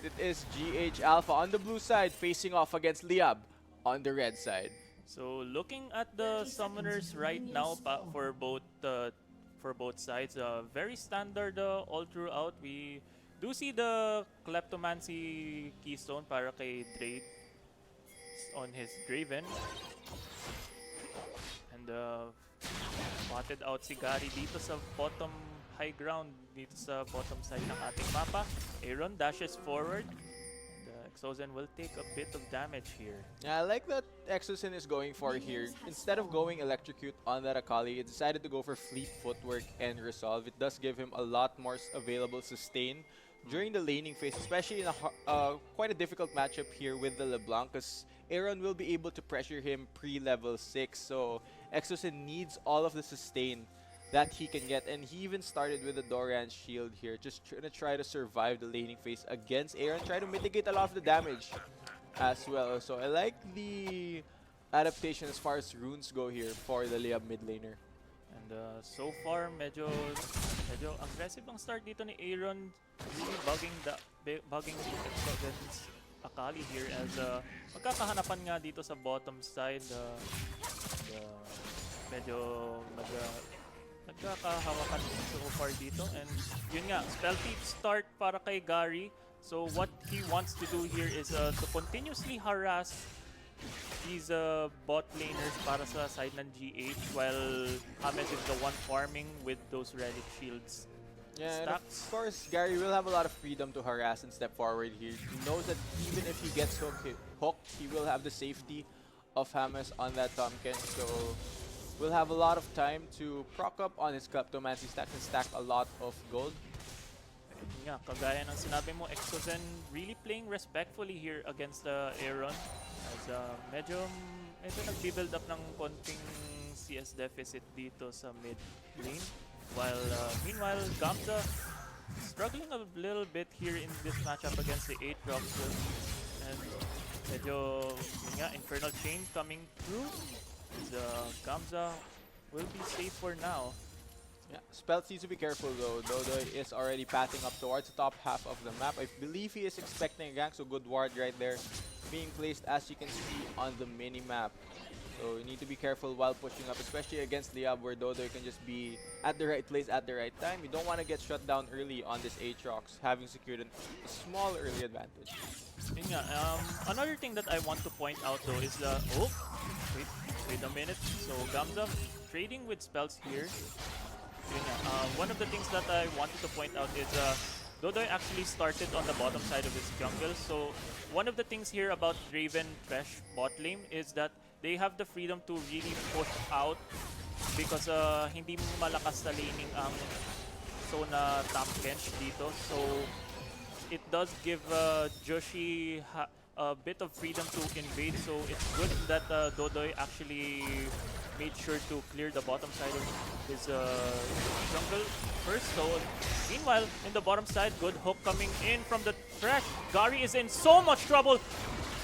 It is GH Alpha on the blue side facing off against Liyab on the red side. So looking at the summoners right now for both sides, very standard all throughout. We do see the Kleptomancy Keystone para kay Drake on his Draven. And spotted out si Gary dito sa bottom high ground, dito sa bottom side ng ating mapa. Aaron dashes forward. Exozen will take a bit of damage here. Yeah, I like that Exozen is going for here. Instead of going Electrocute on that Akali, he decided to go for Fleet Footwork and Resolve. It does give him a lot more available sustain during the laning phase, especially in a quite a difficult matchup here with the LeBlanc, because Aaron will be able to pressure him pre-level 6. So Exozen needs all of the sustain that he can get, and he even started with the Doran's shield here, just to try to survive the laning phase against Aaron, try to mitigate a lot of the damage as well. So I like the adaptation as far as runes go here for the Liyab mid laner. And so far, medyo aggressive ang start dito ni Aaron, really bugging Exogen's Akali here as magkakahanapan nga dito sa bottom side. Medyo nagkakahawakan so far dito, and yun nga, stealthy start para kay Gary. So what he wants to do here is to continuously harass these bot laners para sa side ng GH, while Hamed is the one farming with those relic shields. Yeah, and of course, Gary will have a lot of freedom to harass and step forward here. He knows that even if he gets hooked, he will have the safety of Hames on that Tomken, so will have a lot of time to proc up on his Kleptomancy stack and stack a lot of gold. Yeah, kagaya ng sinabi mo, Exozen really playing respectfully here against Aaron, as medyo nag-build up ng konting CS deficit dito sa mid lane. While meanwhile, Gamza struggling a little bit here in this matchup against the Aatrox, and medyo Infernal Chain coming through. Gamza will be safe for now. Yeah, Spells needs to be careful though. Dodo is already pathing up towards the top half of the map. I believe he is expecting a gank, so good ward right there being placed, as you can see on the mini-map. So you need to be careful while pushing up, especially against Liyab, where Dodo can just be at the right place at the right time. You don't want to get shut down early on this Aatrox, having secured a small early advantage. Another thing that I want to point out though is wait a minute. So Gamza trading with spells here. One of the things that I wanted to point out is Dodoy actually started on the bottom side of his jungle. So one of the things here about Draven Thresh bot lane is that they have the freedom to really push out, because hindi malakas na laning ang Sona top bench dito. So it does give Joshi a bit of freedom to invade. So it's good that Dodoy actually made sure to clear the bottom side of his jungle first. So meanwhile, in the bottom side, good hook coming in from the Thresh. Gary is in so much trouble.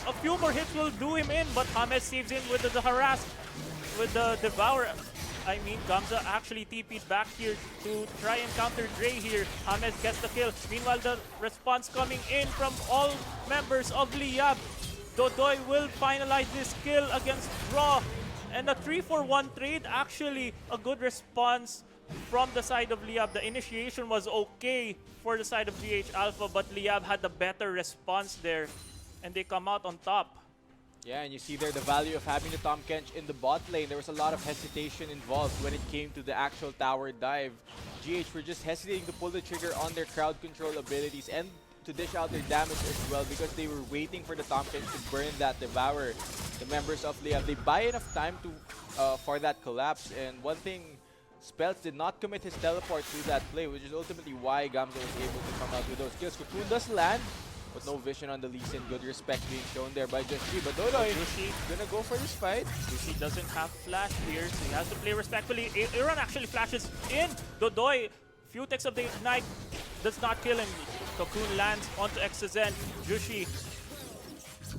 A few more hits will do him in, but Hamed saves him with the harass, with the Devour. I mean, Gamza actually TP'd back here to try and counter Dre here. Hamed gets the kill. Meanwhile, the response coming in from all members of Liyab. Dodoy will finalize this kill against Raw. And a 3-for-1 trade, actually a good response from the side of Liyab. The initiation was okay for the side of GH Alpha, but Liyab had the better response there, and they come out on top. Yeah, and you see there the value of having the Tahm Kench in the bot lane. There was a lot of hesitation involved when it came to the actual tower dive. GH were just hesitating to pull the trigger on their crowd control abilities and to dish out their damage as well, because they were waiting for the Tahm Kench to burn that Devour. The members of Liyab, they buy enough time to for that collapse, and one thing, Spells did not commit his teleport to that play, which is ultimately why Gamza was able to come out with those kills. Cocoon does land, but no vision on the Lee Sin. Good respect being shown there by Joshi, but Dodoy gonna go for this fight. Joshi doesn't have flash here, so he has to play respectfully. Aaron actually flashes in. Dodoy, few ticks of the ignite, does not kill him. Cocoon lands onto Exozen. Joshi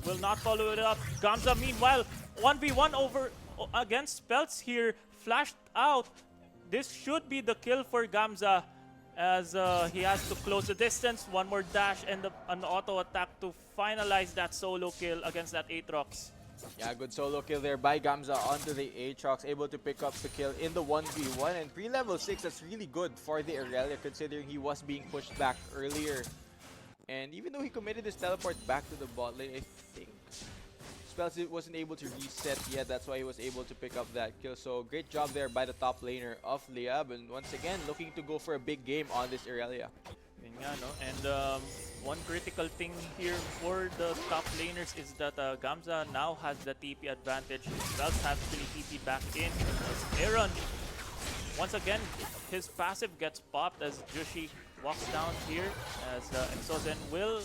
will not follow it up. Gamza, meanwhile, 1v1 over against Spells here, flashed out. This should be the kill for Gamza. as he has to close the distance. One more dash and an auto attack to finalize that solo kill against that Aatrox. Yeah, good solo kill there by Gamza onto the Aatrox, able to pick up the kill in the 1v1. And pre-level 6, that's really good for the Irelia considering he was being pushed back earlier. And even though he committed his teleport back to the bot lane, I think Spells wasn't able to reset yet. That's why he was able to pick up that kill. So great job there by the top laner of Liyab. And once again, looking to go for a big game on this Irelia. Yun nga, no? And one critical thing here for the top laners is that Gamza now has the TP advantage. Spells have to TP back in. As Aaron, once again, his passive gets popped as Jushi walks down here. As Exozen will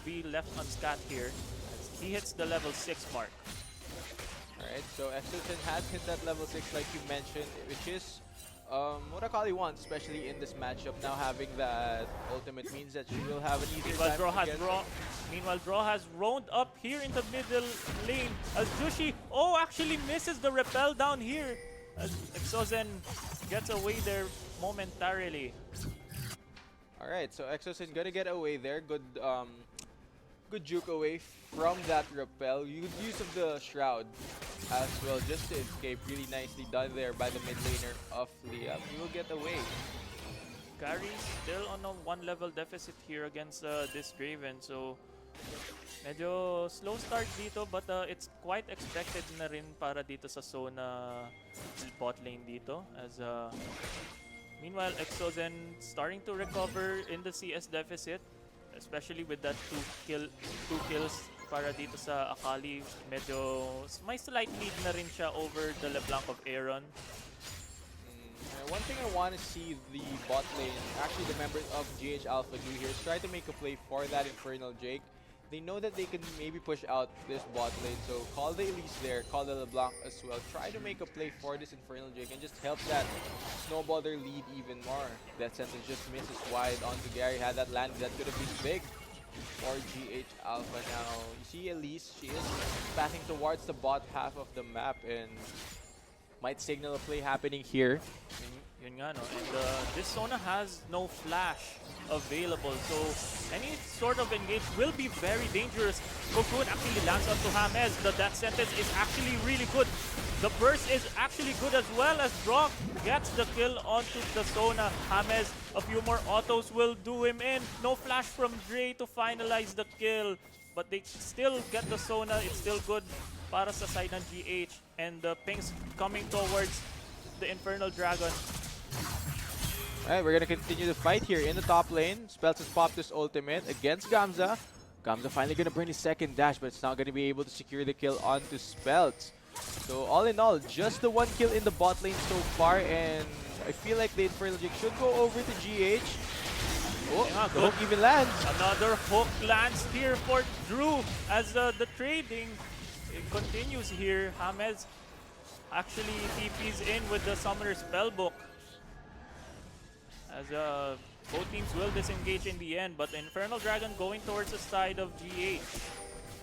be left unscathed here as he hits the level 6 mark. Alright, so Exozen has hit that level 6 like you mentioned, which is what Akali wants, especially in this matchup. Now having that ultimate means that she will have an easier time. Meanwhile, Draw has roamed up here in the middle lane as Jushi, actually misses the repel down here as Exozen gets away there momentarily. Alright, so Exozen gonna get away there. Good juke away from that repel. Good use of the shroud as well just to escape. Really nicely done there by the mid laner of Liyab. He will get away. Gary still on a 1-level deficit here against this Draven, so medyo slow start dito, but it's quite expected na rin para dito sa Sona bot lane dito as meanwhile Exozen starting to recover in the CS deficit, especially with that two kills para dito sa Akali. Medyo may slight lead na rin siya over the LeBlanc of Aaron. One thing I want to see the bot lane, actually the members of GH Alpha do here, is try to make a play for that Infernal Drake. They know that they can maybe push out this bot lane, so call the Elise there, call the LeBlanc as well. Try to make a play for this Infernal Drake and just help that snowball their lead even more. That sentence just misses wide onto Gary. Had that land, that could have been big for GH Alpha. Now, you see Elise, she is passing towards the bot half of the map and might signal a play happening here. Yun nga, no? And this Sona has no flash available, so any sort of engage will be very dangerous. Cocoon actually lands onto James. The death sentence is actually really good. The burst is actually good as well as Brock gets the kill onto the Sona. James, a few more autos will do him in. No flash from Dre to finalize the kill, but they still get the Sona. It's still good para sa side ng GH, and the pings coming towards the Infernal Dragon. Alright, we're gonna continue the fight here in the top lane. Spells has popped his ultimate against Gamza. Gamza finally gonna burn his second dash, but it's not gonna be able to secure the kill onto Spells. So all in all, just the one kill in the bot lane so far, and I feel like the Infernal Drake should go over to GH. Oh, yeah, the hook even lands. Another hook lands here for Drew as the trading continues here. James actually TPs in with the Summoner Spellbook. As both teams will disengage in the end, but Infernal Dragon going towards the side of GH.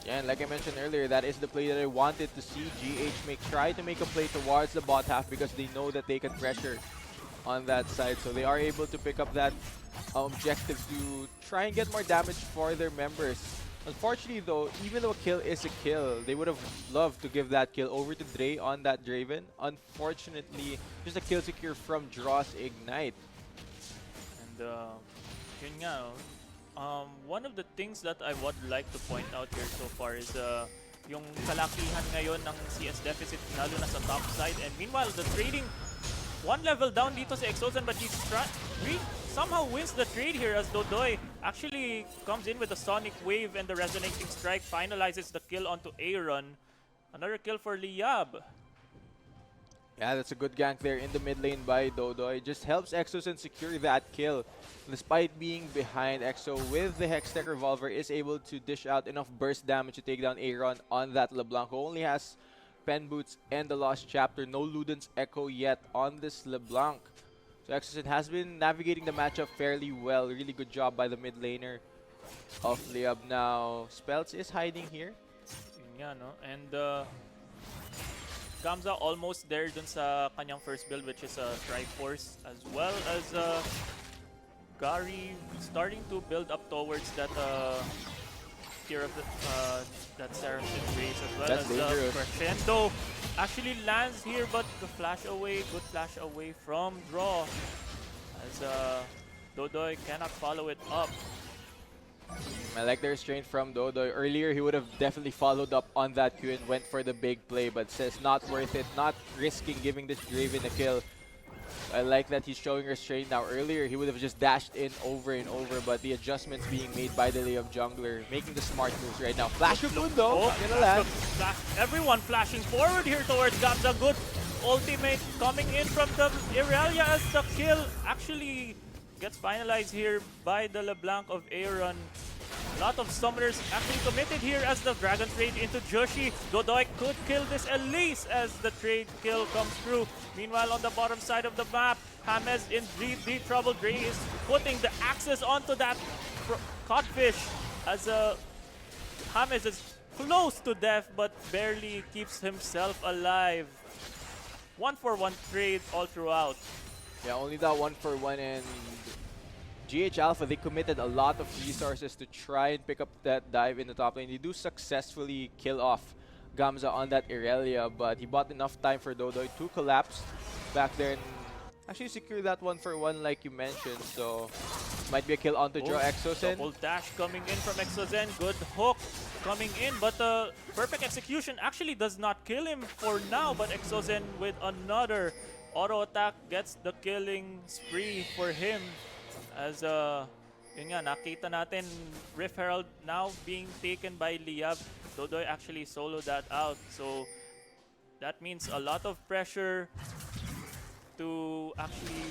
Yeah, and like I mentioned earlier, that is the play that I wanted to see. GH try to make a play towards the bot half because they know that they can pressure on that side. So they are able to pick up that objective to try and get more damage for their members. Unfortunately though, even though a kill is a kill, they would have loved to give that kill over to Dre on that Draven. Unfortunately, just a kill secure from Draw's Ignite. Yun nga, one of the things that I would like to point out here so far is yung kalakihan ngayon ng CS deficit, lalo na sa top side. And meanwhile, the trading, one level down dito sa Exozen, but he somehow wins the trade here as Dodoy actually comes in with the Sonic Wave and the Resonating Strike, finalizes the kill onto Aaron. Another kill for Liyab. Yeah, that's a good gank there in the mid lane by Dodo. It just helps Exozen secure that kill. Despite being behind, Exo with the Hextech Revolver is able to dish out enough burst damage to take down Aaron on that LeBlanc, who only has Pen Boots and the Lost Chapter. No Luden's Echo yet on this LeBlanc. So Exozen has been navigating the matchup fairly well. Really good job by the mid laner of Liyab. Now, Spells is hiding here. Yun nga, no? And Gamza almost there dun sa kanyang first build, which is a Triforce, as well as Gary starting to build up towards that tier of the that Saracen race as well. That's As dangerous. Crescendo actually lands here, but the flash away, good flash away from draw. As Dodoy cannot follow it up. I like the restraint from Dodo. Earlier, he would have definitely followed up on that Q and went for the big play, but says not worth it, not risking giving this Draven a kill. I like that he's showing restraint now. Earlier, he would have just dashed in over and over, but the adjustments being made by the Liyab jungler, making the smart moves right now. Flash of Moon though, not gonna land. Everyone flashing forward here towards Gamza. Good ultimate coming in from the Irelia as the kill actually gets finalized here by the LeBlanc of Aeron. A lot of summoners actually committed here as the Dragon trade into Joshi. Dodoy could kill this Elise as the trade kill comes through. Meanwhile, on the bottom side of the map, James in deep trouble. Dre is putting the axes onto that codfish as James is close to death but barely keeps himself alive. 1-for-1 trade all throughout. Yeah, only that 1-for-1, and GH Alpha, they committed a lot of resources to try and pick up that dive in the top lane. They do successfully kill off Gamza on that Irelia, but he bought enough time for Dodoy to collapse back there and actually secure that 1-for-1 like you mentioned. So might be a kill onto Draw Exosen. Double dash coming in from Exosen. Good hook coming in, but the perfect execution actually does not kill him for now. But Exosen with another auto attack gets the killing spree for him. As yun nga, nakita natin Rift Herald now being taken by Liyab. Dodoy actually soloed that out. So that means a lot of pressure to actually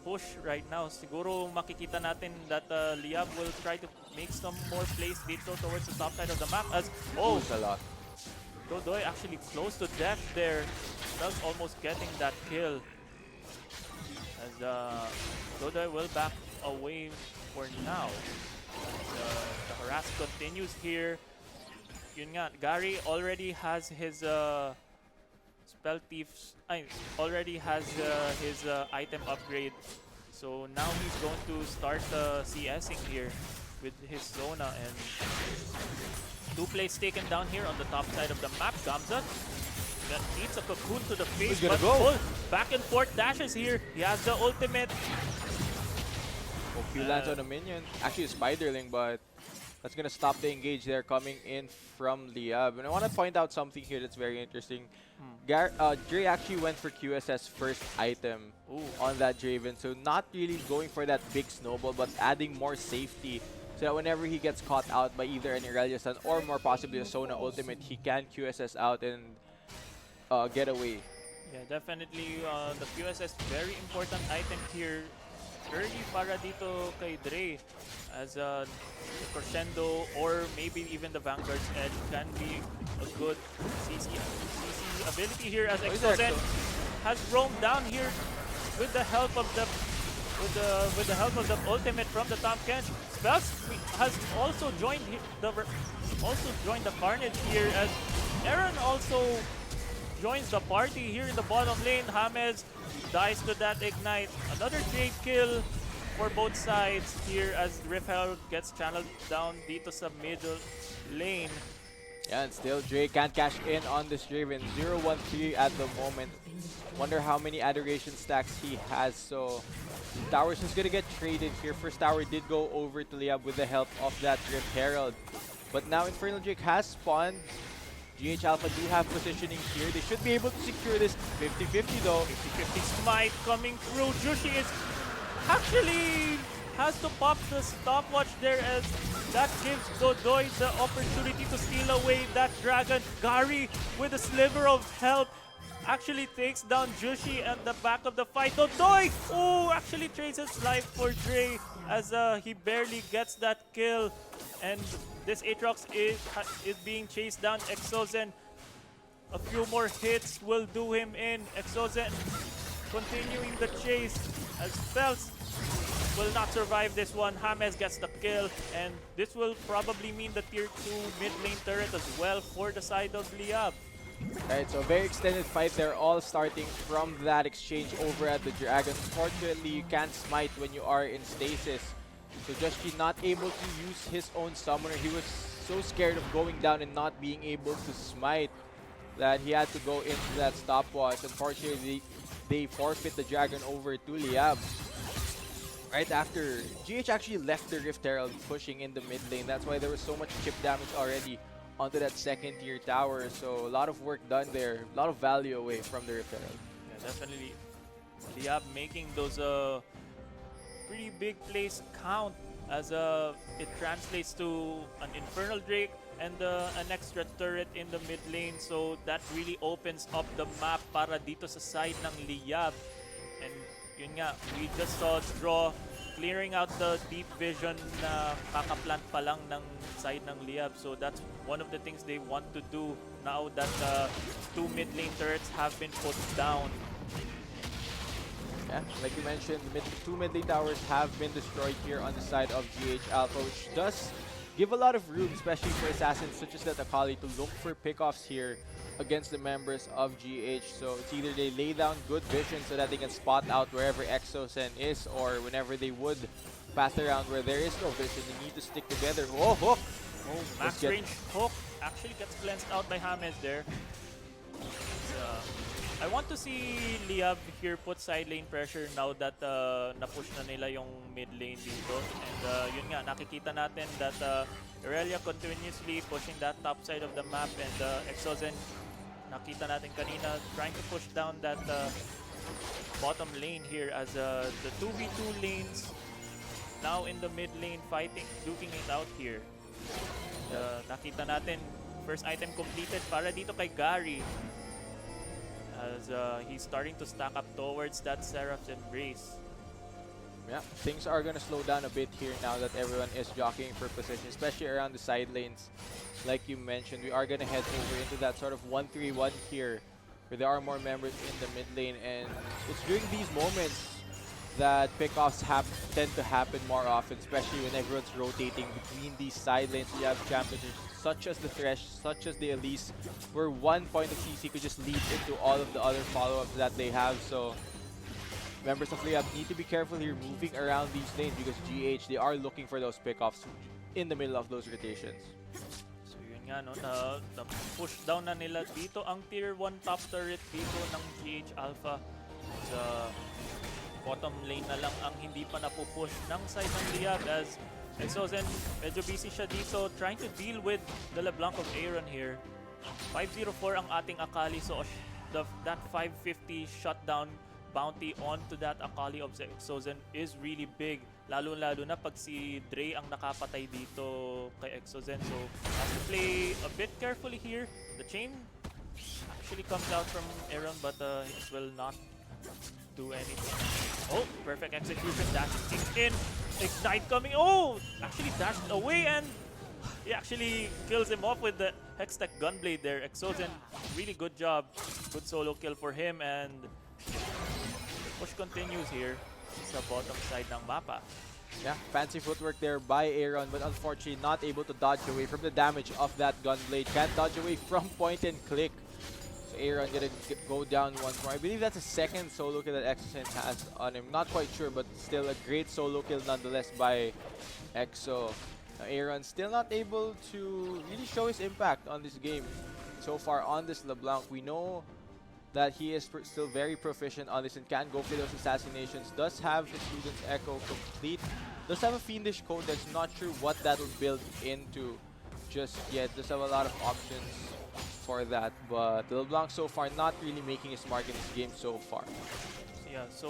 push right now. Siguro makikita natin that Liyab will try to make some more plays dito towards the top side of the map. As A lot. Dodoy actually close to death there. Does almost getting that kill. As Dodoy will back away for now. The harass continues here. Yun nga, Gary already has his spell thieves. Already has his item upgrade. So now he's going to start CSing here with his Zona, and 2 plays taken down here on the top side of the map. Gamza that eats a cocoon to the face, but full back and forth dashes here. He has the ultimate. Q lands on a minion. Actually, a Spiderling, but that's gonna stop the engage there coming in from Liyab. And I want to point out something here that's very interesting. Dre actually went for QSS first item on that Draven, so not really going for that big snowball, but adding more safety so that whenever he gets caught out by either an Irelia Sun or more possibly a Sona ultimate, he can QSS out and get away. Yeah, definitely the QSS very important item here. Early para dito kay Dre, as the Crescendo or maybe even the Vanguard's Edge can be a good CC ability here, as Exosen has roamed down here with the help of the ultimate from the Tom Kench. Spells has also joined the Carnage here, as Aaron also joins the party here in the bottom lane. James dies to that ignite. Another trade kill for both sides here as Rift Herald gets channeled down dito sa middle lane. Yeah, and still Dre can't cash in on this Draven. 0-1-3 at the moment. Wonder how many adoration stacks he has. So Tower's just gonna get traded here. First tower did go over to Liyab with the help of that Rift Herald. But now Infernal Drake has spawned. GH Alpha do have positioning here. They should be able to secure this 50-50 though. 50-50 smite coming through. Jushi is actually has to pop the stopwatch there, as that gives Dodoy the opportunity to steal away that dragon. Gary with a sliver of help actually takes down Jushi at the back of the fight. Dodoy actually trades his life for Dre as he barely gets that kill. And this Aatrox is being chased down. Exosen, a few more hits will do him in. Exosen continuing the chase as Spells will not survive this one. James gets the kill, and this will probably mean the tier 2 mid lane turret as well for the side of Liyab. Right, so very extended fight there, all starting from that exchange over at the Dragon. Fortunately, you can't smite when you are in stasis. So Joshi not able to use his own summoner. He was so scared of going down and not being able to smite that he had to go into that stopwatch. Unfortunately, they forfeit the Dragon over to Liyab. Right after GH actually left the Rift Herald pushing in the mid lane. That's why there was so much chip damage already onto that second tier tower. So a lot of work done there, a lot of value away from the Rift Herald. Yeah, definitely. Liyab making those pretty big plays count as it translates to an Infernal Drake and an extra turret in the mid lane. So that really opens up the map para dito sa side ng Liyab. And yun nga, we just saw Draw clearing out the deep vision na kakaplant pa lang ng side ng Liyab. So that's one of the things they want to do now that two mid lane turrets have been put down. Yeah, like you mentioned, two mid lane towers have been destroyed here on the side of GH Alpha, which does give a lot of room, especially for assassins such as that Akali, to look for pickoffs here against the members of GH. So it's either they lay down good vision so that they can spot out wherever Exosen is, or whenever they would path around where there is no vision, they need to stick together. Oh, hook! Oh, max range hook actually gets cleansed out by James there. I want to see Liyab here put side lane pressure now that na-push na nila yung mid lane dito. And yun nga, nakikita natin that Irelia continuously pushing that top side of the map, and Exosen, nakita natin kanina, trying to push down that bottom lane here as the 2v2 lanes now in the mid lane fighting, duking it out here. Nakita natin, first item completed para dito kay Gary, as he's starting to stack up towards that Seraph's Embrace. Yeah, things are going to slow down a bit here now that everyone is jockeying for position, especially around the side lanes. Like you mentioned, we are going to head over into that sort of 1-3-1 here, where there are more members in the mid lane, and it's during these moments that pickoffs tend to happen more often, especially when everyone's rotating between these side lanes. You have champions such as the Thresh, such as the Elise, where one point of CC could just lead into all of the other follow-ups that they have. So members of Liyab need to be careful here moving around these lanes, because GH, they are looking for those pickoffs in the middle of those rotations. So yun nga, no, push down na nila dito ang tier 1 top turret dito ng GH Alpha. Sa bottom lane na lang ang hindi pa napupush ng side ng Liyab, as Exosen medyo busy siya dito trying to deal with the LeBlanc of Aaron here. 504 ang ating Akali, so that 550 shutdown bounty onto that Akali of Exosen is really big. Lalo-lalo na pag si Dre ang nakapatay dito kay Exosen. So has to play a bit carefully here. The chain actually comes out from Aaron, but it will not do anything. Oh, perfect execution. Dash kicks in. Ignite coming. Oh, actually dashed away, and he actually kills him off with the Hextech Gunblade there. Exosen, really good job. Good solo kill for him, and push continues here sa bottom side ng mapa. Yeah, fancy footwork there by Aaron, but unfortunately not able to dodge away from the damage of that Gunblade. Can't dodge away from point and click. So Aaron gonna go down once more. I believe that's a second solo kill that Exosen has on him. Not quite sure, but still a great solo kill nonetheless by Exo. Now Aaron still not able to really show his impact on this game so far on this LeBlanc. We know that he is still very proficient on this and can go for those assassinations. Does have the Student's Echo complete. Does have a Fiendish Codex. Not sure what that will build into just yet. Does have a lot of options for that. But LeBlanc so far not really making his mark in this game so far. Yeah, so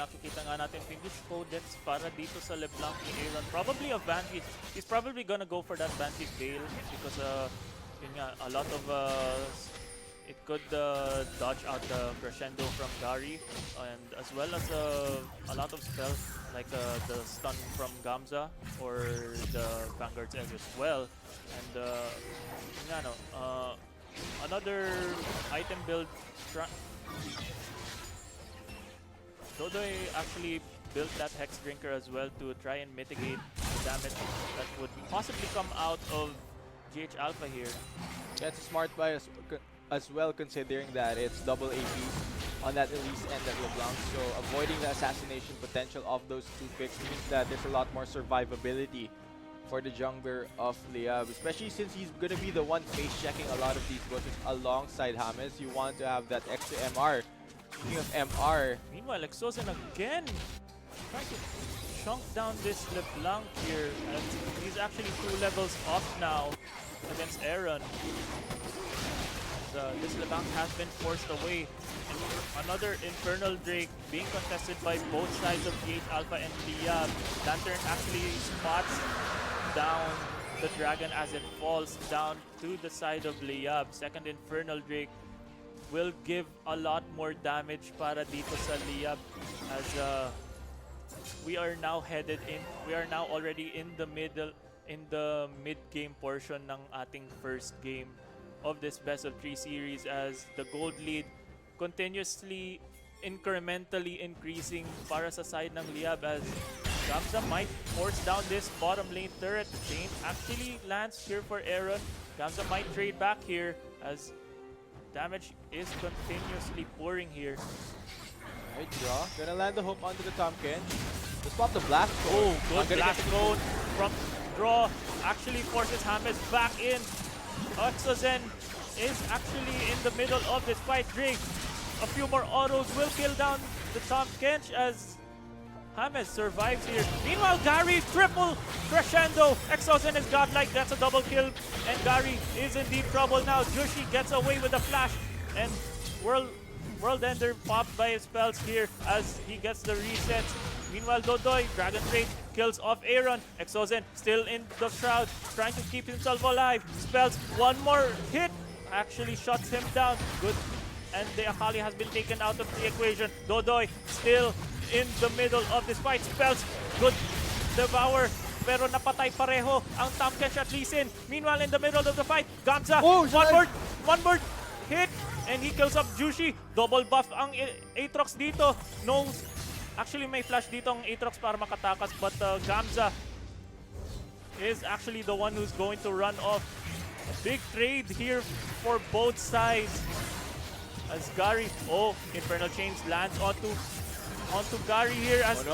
nakikita nga natin Fiendish Codex para dito sa LeBlanc ni Aaron. Probably a Vantage. He's probably gonna go for that Vantage Veil because yun nga, a lot of it could dodge out the crescendo from Gary, and as well as a lot of spells like the stun from Gamza or the Vanguard's Edge as well. And another item build. Dodoy actually built that Hex Drinker as well to try and mitigate the damage that would possibly come out of GH Alpha here. That's a smart buy as well, considering that it's double AP on that Elise and that LeBlanc. So avoiding the assassination potential of those two picks means that there's a lot more survivability for the jungler of Liyab, especially since he's going to be the one face checking a lot of these bushes alongside James. You want to have that extra MR. Speaking of MR, Meanwhile, Exosen again trying to chunk down this LeBlanc here. And he's actually 2 levels off now against Aaron. This LeBlanc has been forced away. Another Infernal Drake being contested by both sides of GH Alpha and Liyab. Lantern actually spots down the dragon as it falls down to the side of Liyab. Second Infernal Drake will give a lot more damage para dito sa Liyab as we are now already in the mid game portion ng ating first game of this best of 3 series, as the gold lead continuously incrementally increasing para sa side ng Liyab, as Gamza might force down this bottom lane turret. Chain actually lands here for Aaron. Gamza might trade back here as damage is continuously pouring here. alright, draw. Gonna land the hook onto the Tomkin. Let's pop the blast code. Oh, good blast code from draw. Actually forces James back in. Exosen is actually in the middle of this fight. Drake, a few more autos will kill down the Tom Kench as James survives here. Meanwhile, Gary, triple crescendo. Exosen is godlike, that's a double kill. And Gary is in deep trouble now. Jushi gets away with a flash. And World Ender popped by his spells here as he gets the resets. Meanwhile, Dodoy, Dragon Rage kills off Aaron. Exosen still in the shroud, trying to keep himself alive. Spells, one more hit, actually shuts him down. Good, and the Akali has been taken out of the equation. Dodoy still in the middle of this fight. Spells, good, devour, pero napatay pareho ang Tomkench at Lee Sin. Meanwhile, in the middle of the fight, Gamza, one more hit, and he kills up Jushi. Double buff ang Aatrox dito. No, actually may flash dito ang Aatrox para makatakas, but Gamza is actually the one who's going to run off. A big trade here for both sides. As Gary, Infernal Chains lands onto Gary here as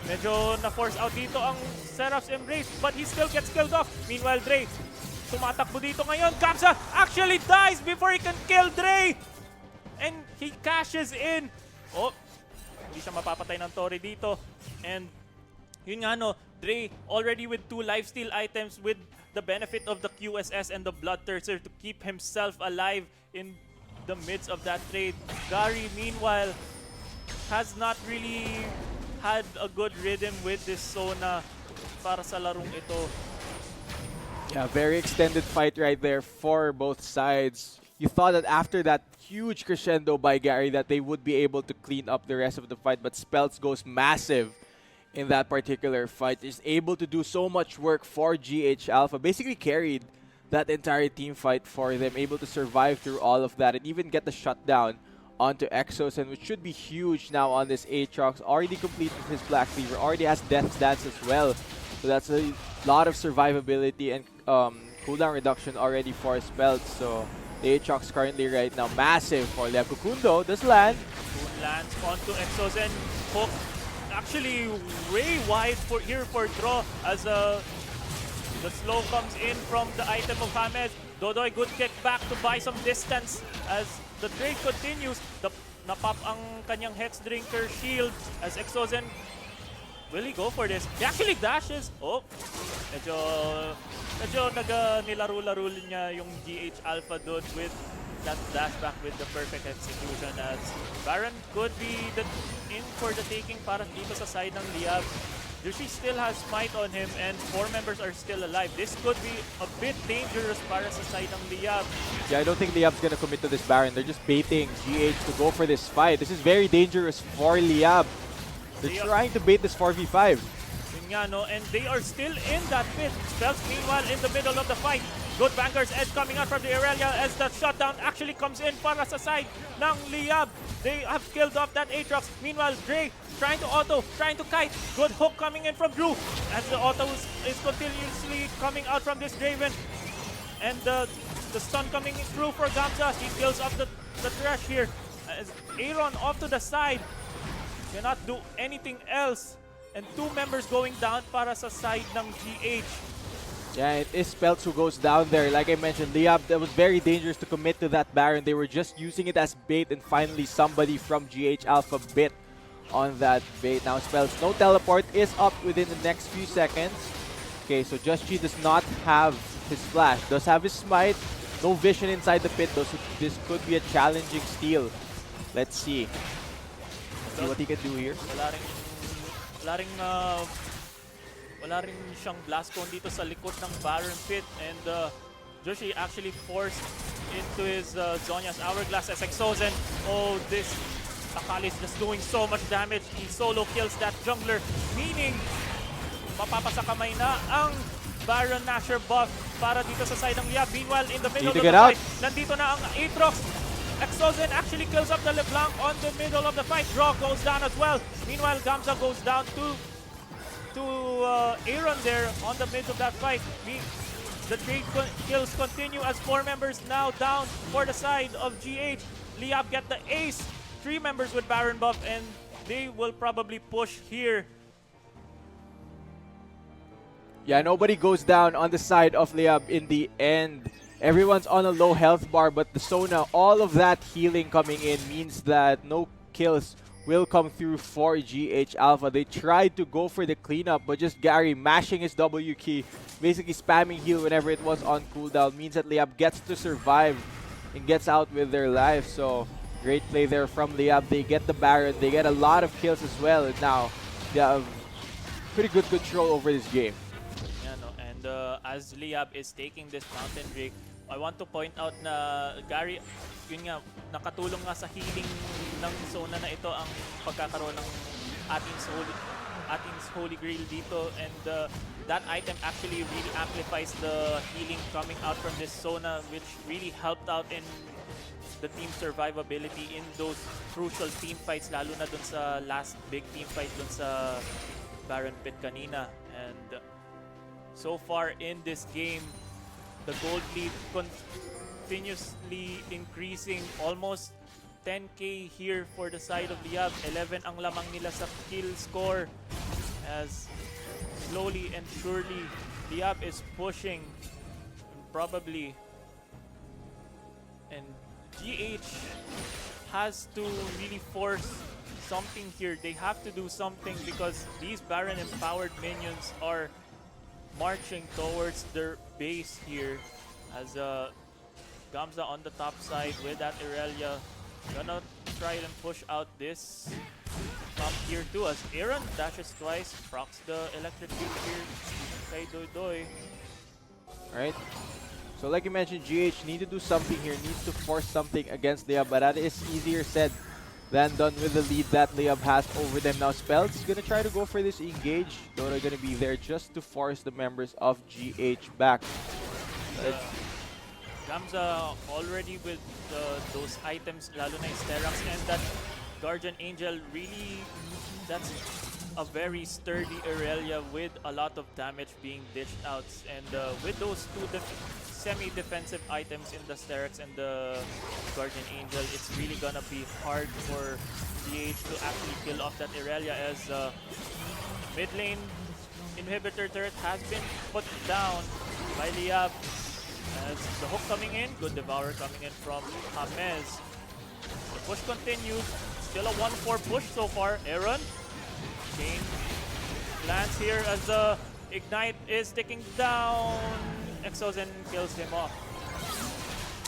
medyo na-force out dito ang Seraph's Embrace, but he still gets killed off. Meanwhile, Dre tumatakbo dito ngayon. Gamza actually dies before he can kill Dre, and he cashes in. Hindi siya mapapatay ng Tori dito. And yun nga no, Dre already with 2 lifesteal items with the benefit of the QSS and the Bloodthirster to keep himself alive in the midst of that trade. Gary, meanwhile, has not really had a good rhythm with this Sona para sa larong ito. Yeah, very extended fight right there for both sides. You thought that after that huge crescendo by Gary that they would be able to clean up the rest of the fight, but Spells goes massive in that particular fight. Is able to do so much work for GH Alpha. Basically carried that entire team fight for them, able to survive through all of that and even get the shutdown onto Exos, and which should be huge now on this Aatrox. Already completed his Black Cleaver, already has Death's Dance as well. So that's a lot of survivability and cooldown reduction already for Spells. So the Aatrox currently right now massive for Liyab. Kukundo does land. Cocoon lands onto Exos and Hook actually way wide for draw as the slow comes in from the item of James. Dodoy, good kick back to buy some distance as the trade continues. Napop ang kanyang Hex Drinker shield as Exosen. Will he go for this? He actually dashes. Medyo nilaro-laro niya yung GH Alpha doon with that dash back with the perfect execution, as Baron could be in for the taking para dito sa side ng Liyab. Jushi still has Smite on him and 4 members are still alive. This could be a bit dangerous para sa side ng Liyab. Yeah, I don't think Liyab's gonna commit to this Baron. They're just baiting GH to go for this fight. This is very dangerous for Liyab. They're trying to bait this 4v5. Yun nga, no? And they are still in that pit. Spells, meanwhile, in the middle of the fight. Good Vanguard's Edge coming out from the Aurelia as the shutdown actually comes in para sa side ng Liyab. They have killed off that Aatrox. Meanwhile, Dre trying to auto, trying to kite. Good hook coming in from Drew as the auto is continuously coming out from this Draven. And the The stun coming through for Gamza. He kills off the trash here. As Aaron off to the side. Cannot do anything else. And 2 members going down para sa side ng GH. Yeah, it is Spelts who goes down there. Like I mentioned, Liyab, that was very dangerous to commit to that Baron. They were just using it as bait, and finally somebody from GH Alpha bit on that bait. Now Spelts, no teleport, is up within the next few seconds. Okay, so Just Chi does not have his flash, does have his smite. No vision inside the pit though, so this could be a challenging steal. Let's see. Let's see what he can do here. Wala rin siyang blast cone dito sa likod ng Baron Pit, and Joshi actually forced into his Zhonya's Hourglass as Exozen. Oh, this Akali is just doing so much damage. He solo kills that jungler, meaning mapapasakamay na ang Baron Nashor buff para dito sa side ng Liyab. Meanwhile, in the middle of the fight, nandito na ang Aatrox. Exozen actually kills up the LeBlanc on the middle of the fight. Draw goes down as well. Meanwhile, Gamza goes down to Aaron there on the mid of that fight. The trade kills continue as 4 members now down for the side of GH. Liyab get the ace. 3 members with Baron buff, and they will probably push here. Yeah, nobody goes down on the side of Liyab in the end. Everyone's on a low health bar, but the Sona, all of that healing coming in means that no kills will come through for GH Alpha. They tried to go for the cleanup, but just Gary mashing his W key, basically spamming heal whenever it was on cooldown, means that Liyab gets to survive and gets out with their life. So great play there from Liyab. They get the Baron, they get a lot of kills as well, and now they have pretty good control over this game. Yeah, no, and as Liyab is taking this Mountain Drake, I want to point out na Gary, yun nga, nakatulong nga sa healing ng Sona na ito ang pagkakaroon ng ating Holy Grail dito, and that item actually really amplifies the healing coming out from this Sona, which really helped out in the team survivability in those crucial team fights, lalo na dun sa last big team fight dun sa Baron Pit kanina. And so far in this game, the gold lead continuously increasing, almost 10k here for the side of Liyab. 11 ang lamang nila sa kill score, as slowly and surely Liyab is pushing, probably, and GH has to really force something here. They have to do something because these Baron empowered minions are marching towards their base here, as Gamza on the top side with that Irelia gonna try and push out this top tier too, as Aaron dashes twice, procs the electric here kay Doy. Alright, so like you mentioned, GH need to do something here, needs to force something against Liyab, but that is easier said than done with the lead that Liyab has over them. Now Spells is gonna try to go for this engage. Dota gonna be there just to force the members of GH back. Gamza already with those items, lalo na yung Sterax and that Guardian Angel, really, that's a very sturdy Irelia with a lot of damage being dished out. And with those 2 semi-defensive items in the Sterax and the Guardian Angel, it's really gonna be hard for GH to actually kill off that Irelia, as mid lane inhibitor turret has been put down by Liyab. As the hook coming in, good Devourer coming in from James. The push continues, still a 1-4 push so far. Aaron, Kane lands here as the Ignite is ticking down. Exozen kills him off.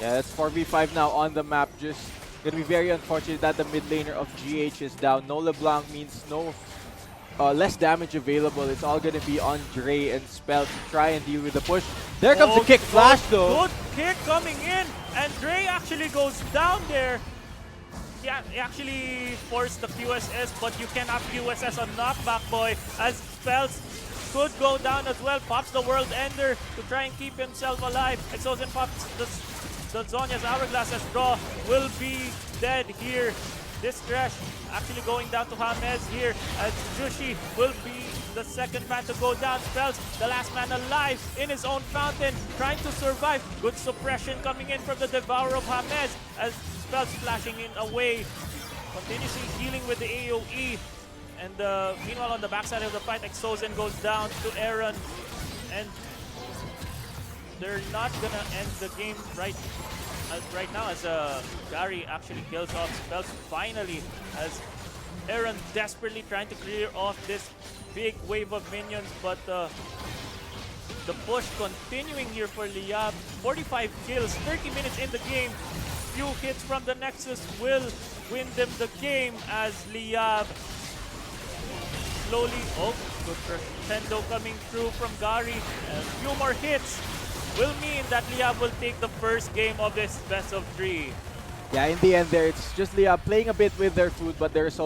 Yeah, that's 4v5 now on the map. Just gonna be very unfortunate that the mid laner of GH is down. No LeBlanc means no less damage available. It's all gonna be on Dre and Spell to try and deal with the push. There comes the kick flash though. Good kick coming in, and Dre actually goes down there. Yeah, he actually forced the QSS, but you cannot QSS a knockback, boy, as Spells could go down as well. Pops the World Ender to try and keep himself alive. Exozen pops the Zhonya's Hourglass, as Draw will be dead here. This crash actually going down to James here, as Jushi will be the second man to go down. Spells, the last man alive in his own fountain, trying to survive. Good suppression coming in from the Devourer of James as Spells flashing in away. Continuously healing with the AoE. And meanwhile, on the backside of the fight, Exozen goes down to Aaron. And they're not gonna end the game right now as Gary actually kills off Spells finally, as Aaron desperately trying to clear off this big wave of minions, but the push continuing here for Liyab. 45 kills, 30 minutes in the game. Few hits from the Nexus will win them the game as Liyab slowly, good crescendo coming through from Gary. A few more hits will mean that Liyab will take the first game of this best of 3. Yeah, in the end there, it's just Liyab playing a bit with their food, but there's